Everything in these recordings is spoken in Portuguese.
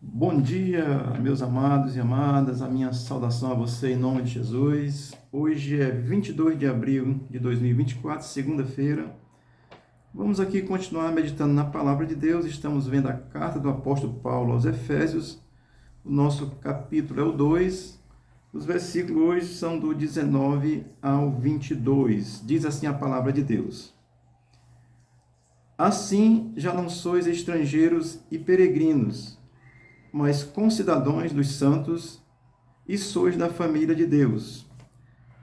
Bom dia, meus amados e amadas, a minha saudação a você em nome de Jesus. Hoje é 22 de abril de 2024, segunda-feira. Vamos aqui continuar meditando na palavra de Deus. Estamos vendo a carta do apóstolo Paulo aos Efésios. O nosso capítulo é o 2. Os versículos hoje são do 19 ao 22. Diz assim a palavra de Deus: Assim já não sois estrangeiros e peregrinos, mas concidadãos dos santos, e sois da família de Deus,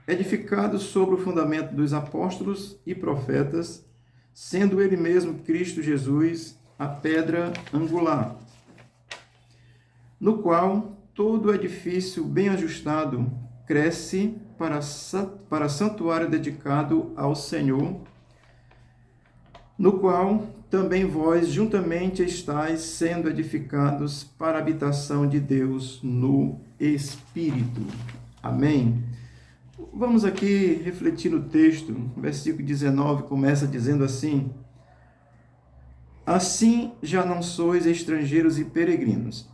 edificados sobre o fundamento dos apóstolos e profetas, sendo ele mesmo Cristo Jesus a pedra angular, no qual todo edifício bem ajustado cresce para santuário dedicado ao Senhor, no qual também vós juntamente estáis sendo edificados para a habitação de Deus no Espírito. Amém? Vamos aqui refletir no texto. O versículo 19 começa dizendo assim: Assim já não sois estrangeiros e peregrinos.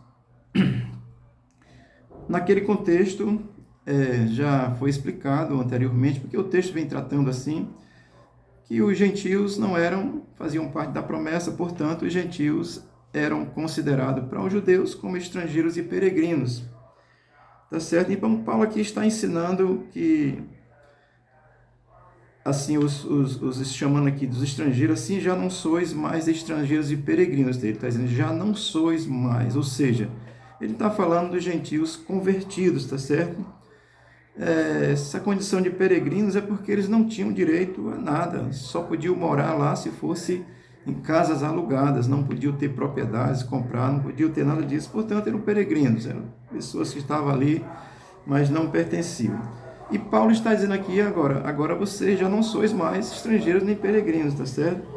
Naquele contexto, já foi explicado anteriormente, porque o texto vem tratando assim, que os gentios faziam parte da promessa, portanto, os gentios eram considerados para os judeus como estrangeiros e peregrinos. Tá certo? Então, Paulo aqui está ensinando que, assim, os chamando aqui dos estrangeiros, assim, já não sois mais estrangeiros e peregrinos. Ele está dizendo, já não sois mais, ou seja, ele está falando dos gentios convertidos, tá certo? Essa condição de peregrinos é porque eles não tinham direito a nada, só podiam morar lá se fosse em casas alugadas, não podiam ter propriedades, comprar, não podiam ter nada disso, portanto eram peregrinos, eram pessoas que estavam ali, mas não pertenciam. E Paulo está dizendo aqui agora vocês já não sois mais estrangeiros nem peregrinos, tá certo?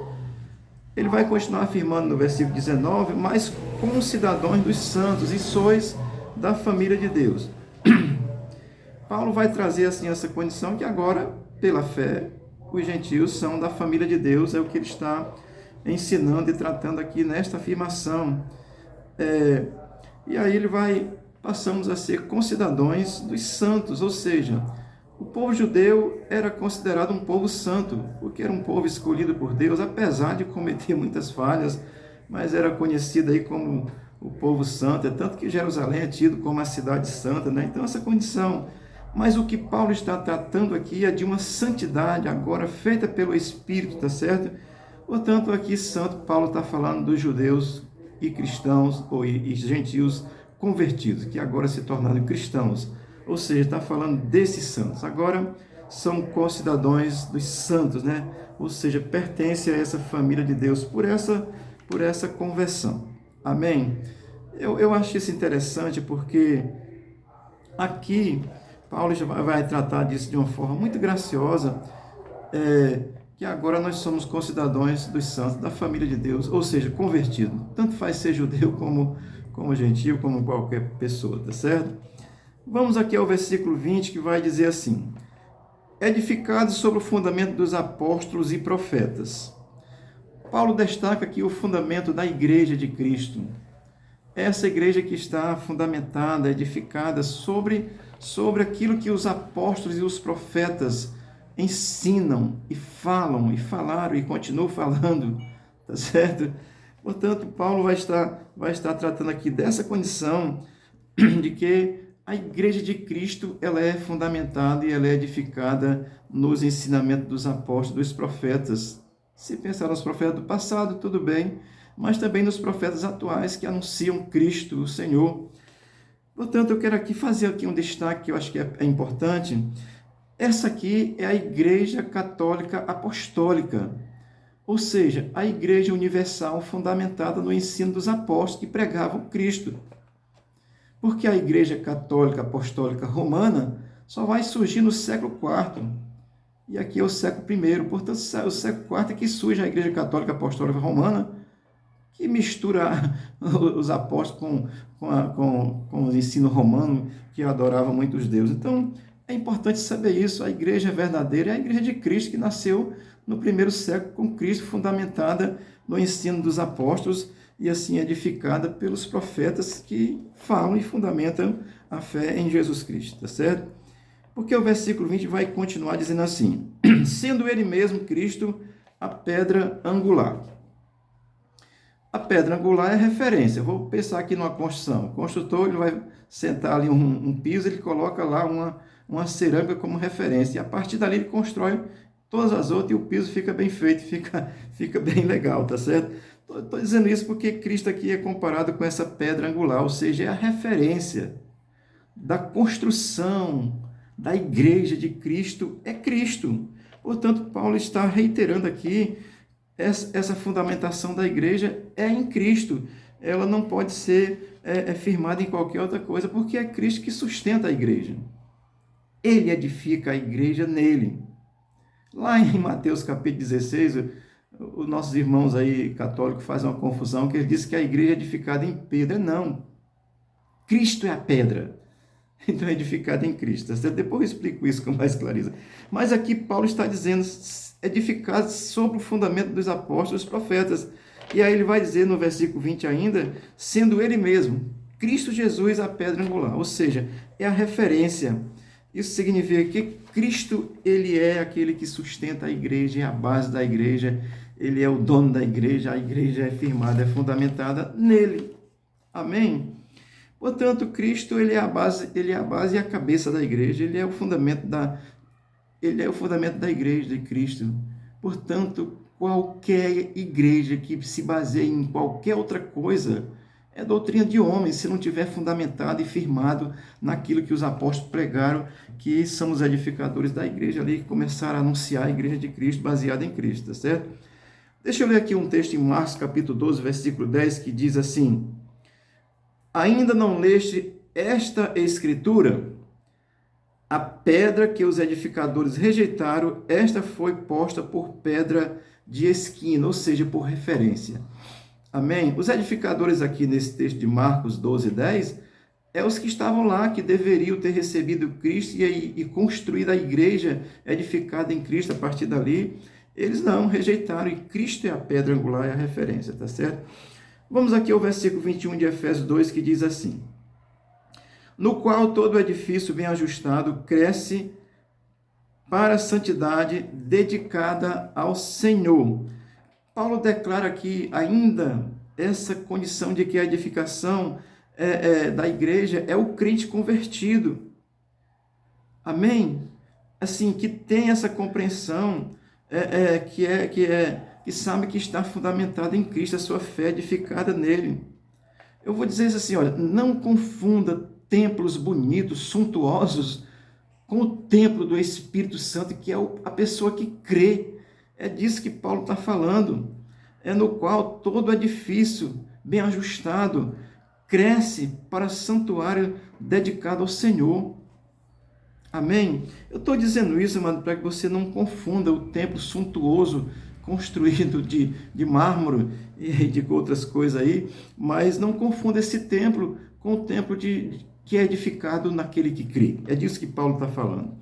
Ele vai continuar afirmando no versículo 19, mas concidadãos dos santos, e sois da família de Deus. Paulo vai trazer assim essa condição que agora, pela fé, os gentios são da família de Deus, é o que ele está ensinando e tratando aqui nesta afirmação. E aí passamos a ser concidadãos dos santos, ou seja, o povo judeu era considerado um povo santo, porque era um povo escolhido por Deus, apesar de cometer muitas falhas, mas era conhecido aí como o povo santo, tanto que Jerusalém é tido como a cidade santa, né? Então essa condição. Mas o que Paulo está tratando aqui é de uma santidade agora feita pelo Espírito, tá certo? Portanto, aqui santo, Paulo está falando dos judeus e cristãos, e gentios convertidos, que agora se tornaram cristãos. Ou seja, está falando desses santos. Agora são concidadãos dos santos, né? Ou seja, pertence a essa família de Deus por essa conversão. Amém? Eu acho isso interessante porque aqui Paulo já vai tratar disso de uma forma muito graciosa, que agora nós somos concidadãos dos santos, da família de Deus, ou seja, convertido. Tanto faz ser judeu como gentio, como qualquer pessoa, tá certo? Vamos aqui ao versículo 20, que vai dizer assim: edificados sobre o fundamento dos apóstolos e profetas. Paulo destaca aqui o fundamento da igreja de Cristo. Essa igreja que está fundamentada, edificada sobre aquilo que os apóstolos e os profetas ensinam e falam, e falaram, e continuam falando, tá certo? Portanto, Paulo vai estar tratando aqui dessa condição de que a igreja de Cristo, ela é fundamentada e ela é edificada nos ensinamentos dos apóstolos, dos profetas. Se pensar nos profetas do passado, tudo bem, mas também nos profetas atuais que anunciam Cristo, o Senhor. Portanto, eu quero aqui fazer um destaque que eu acho que é importante. Essa aqui é a Igreja Católica Apostólica, ou seja, a Igreja Universal fundamentada no ensino dos apóstolos que pregavam Cristo. Porque a Igreja Católica Apostólica Romana só vai surgir no século IV, e aqui é o século I. Portanto, o século IV é que surge a Igreja Católica Apostólica Romana, que mistura os apóstolos com o ensino romano, que adorava muito os deuses. Então, é importante saber isso. A igreja verdadeira é a igreja de Cristo, que nasceu no primeiro século com Cristo, fundamentada no ensino dos apóstolos, e assim edificada pelos profetas que falam e fundamentam a fé em Jesus Cristo, tá certo? Porque o versículo 20 vai continuar dizendo assim: sendo ele mesmo Cristo a pedra angular. A pedra angular é referência. Eu vou pensar aqui numa construção. O construtor ele vai sentar ali um piso, ele coloca lá uma cerâmica como referência. E a partir dali ele constrói todas as outras e o piso fica bem feito, fica bem legal, tá certo? Estou dizendo isso porque Cristo aqui é comparado com essa pedra angular, ou seja, é a referência da construção da igreja de Cristo, é Cristo. Portanto, Paulo está reiterando aqui essa fundamentação da igreja é em Cristo. Ela não pode ser firmada em qualquer outra coisa, porque é Cristo que sustenta a igreja. Ele edifica a igreja nele. Lá em Mateus capítulo 16, os nossos irmãos aí católicos fazem uma confusão, que eles dizem que a igreja é edificada em pedra. Não. Cristo é a pedra. Então é edificada em Cristo. Depois eu explico isso com mais clareza. Mas aqui Paulo está dizendo edificado sobre o fundamento dos apóstolos e dos profetas. E aí ele vai dizer no versículo 20 ainda, sendo ele mesmo, Cristo Jesus a pedra angular. Ou seja, é a referência. Isso significa que Cristo, ele é aquele que sustenta a igreja, é a base da igreja, ele é o dono da igreja, a igreja é firmada, é fundamentada nele. Amém? Portanto, Cristo, ele é a base e a cabeça da igreja, ele é o fundamento da igreja de Cristo. Portanto, qualquer igreja que se baseie em qualquer outra coisa é doutrina de homens, se não tiver fundamentado e firmado naquilo que os apóstolos pregaram, que são os edificadores da igreja ali, que começaram a anunciar a igreja de Cristo, baseada em Cristo, tá certo? Deixa eu ler aqui um texto em Marcos, capítulo 12, versículo 10, que diz assim: ainda não leste esta escritura? A pedra que os edificadores rejeitaram, esta foi posta por pedra de esquina, ou seja, por referência. Amém? Os edificadores aqui nesse texto de Marcos 12, 10, é os que estavam lá, que deveriam ter recebido Cristo e construído a igreja edificada em Cristo a partir dali. Eles não, rejeitaram, e Cristo é a pedra angular, é a referência, tá certo? Vamos aqui ao versículo 21 de Efésios 2, que diz assim: no qual todo edifício bem ajustado cresce para a santidade dedicada ao Senhor. Paulo declara aqui ainda essa condição de que a edificação da igreja é o crente convertido. Amém? Assim, que tem essa compreensão, que sabe que está fundamentada em Cristo, a sua fé edificada nele. Eu vou dizer isso assim, olha, não confunda templos bonitos, suntuosos, com o templo do Espírito Santo, que é a pessoa que crê. É disso que Paulo está falando. É no qual todo edifício bem ajustado cresce para santuário dedicado ao Senhor. Amém? Eu estou dizendo isso, mano, para que você não confunda o templo suntuoso construído de mármore e de outras coisas aí, mas não confunda esse templo com o templo que é edificado naquele que crê. É disso que Paulo está falando.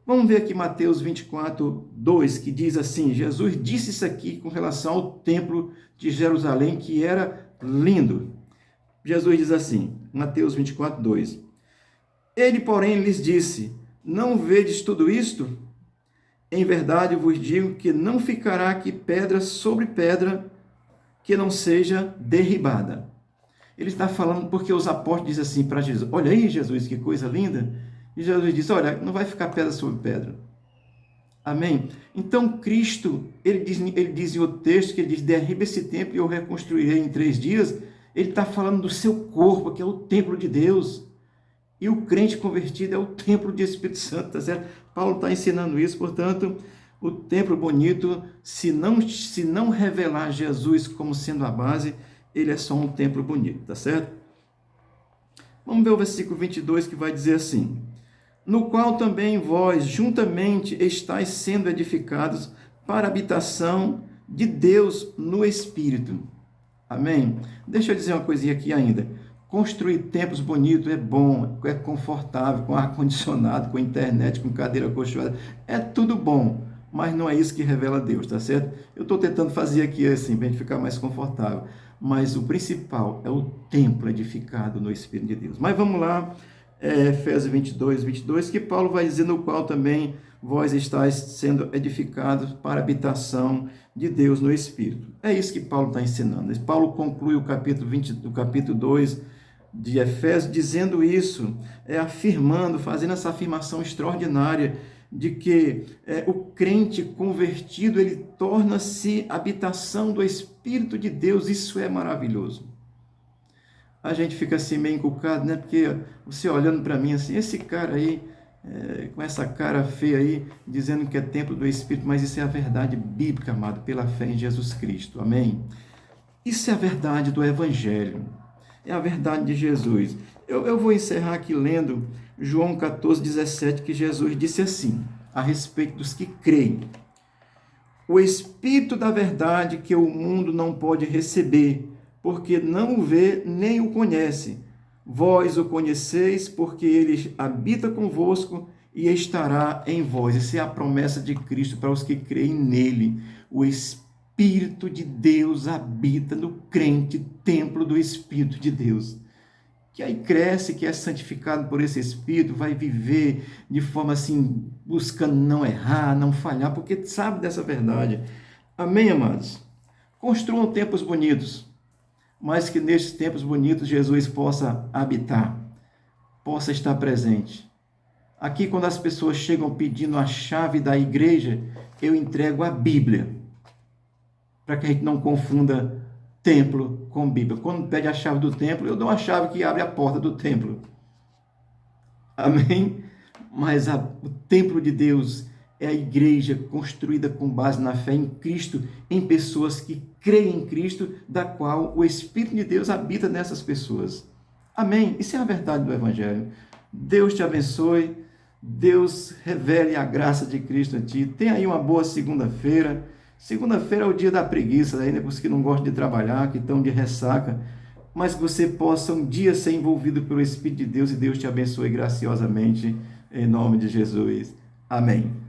Vamos ver aqui Mateus 24, 2, que diz assim: Jesus disse isso aqui com relação ao templo de Jerusalém, que era lindo. Jesus diz assim, Mateus 24, 2: ele, porém, lhes disse: não vedes tudo isto? Em verdade vos digo que não ficará aqui pedra sobre pedra que não seja derribada. Ele está falando porque os apóstolos dizem assim para Jesus: olha aí, Jesus, que coisa linda. E Jesus diz: olha, não vai ficar pedra sobre pedra. Amém? Então, Cristo, ele diz em outro texto, que ele diz: derriba esse templo e eu reconstruirei em 3 dias. Ele está falando do seu corpo, que é o templo de Deus. E o crente convertido é o templo do Espírito Santo, tá certo? Paulo está ensinando isso, portanto, o templo bonito, se não revelar Jesus como sendo a base, ele é só um templo bonito, tá certo? Vamos ver o versículo 22, que vai dizer assim: no qual também vós juntamente estáis sendo edificados para a habitação de Deus no Espírito. Amém? Deixa eu dizer uma coisinha aqui ainda. Construir templos bonitos é bom, é confortável, com ar-condicionado, com internet, com cadeira acolchoada, é tudo bom, mas não é isso que revela Deus, tá certo? Eu estou tentando fazer aqui assim, para a gente ficar mais confortável. mas o principal é o templo edificado no Espírito de Deus. Mas vamos lá, Efésios 22, que Paulo vai dizer, no qual também vós estáis sendo edificados para a habitação de Deus no Espírito. É isso que Paulo está ensinando. Paulo conclui o capítulo 2 de Efésios dizendo isso, afirmando, fazendo essa afirmação extraordinária de que o crente convertido, ele torna-se habitação do Espírito de Deus. Isso é maravilhoso. A gente fica assim meio encucado, né? Porque você olhando para mim assim, esse cara aí, com essa cara feia aí, dizendo que é templo do Espírito, mas isso é a verdade bíblica, amado, pela fé em Jesus Cristo. Amém? Isso é a verdade do Evangelho. É a verdade de Jesus. Eu vou encerrar aqui lendo João 14:17, que Jesus disse assim, a respeito dos que creem. O Espírito da verdade que o mundo não pode receber, porque não o vê nem o conhece. Vós o conheceis, porque ele habita convosco e estará em vós. Essa é a promessa de Cristo para os que creem nele. O Espírito de Deus habita no crente, templo do Espírito de Deus. Que aí cresce, que é santificado por esse Espírito, vai viver de forma assim, buscando não errar, não falhar, porque sabe dessa verdade. Amém, amados? Construam templos bonitos, mas que nestes templos bonitos Jesus possa habitar, possa estar presente. Aqui, quando as pessoas chegam pedindo a chave da igreja, eu entrego a Bíblia, para que a gente não confunda templo com Bíblia. Quando pede a chave do templo, eu dou a chave que abre a porta do templo. Amém? Mas o templo de Deus é a igreja construída com base na fé em Cristo, em pessoas que creem em Cristo, da qual o Espírito de Deus habita nessas pessoas. Amém? Isso é a verdade do Evangelho. Deus te abençoe. Deus revele a graça de Cristo a ti. Tenha aí uma boa segunda-feira. Segunda-feira é o dia da preguiça, ainda para os que não gostam de trabalhar, que estão de ressaca, mas que você possa um dia ser envolvido pelo Espírito de Deus e Deus te abençoe graciosamente, em nome de Jesus. Amém.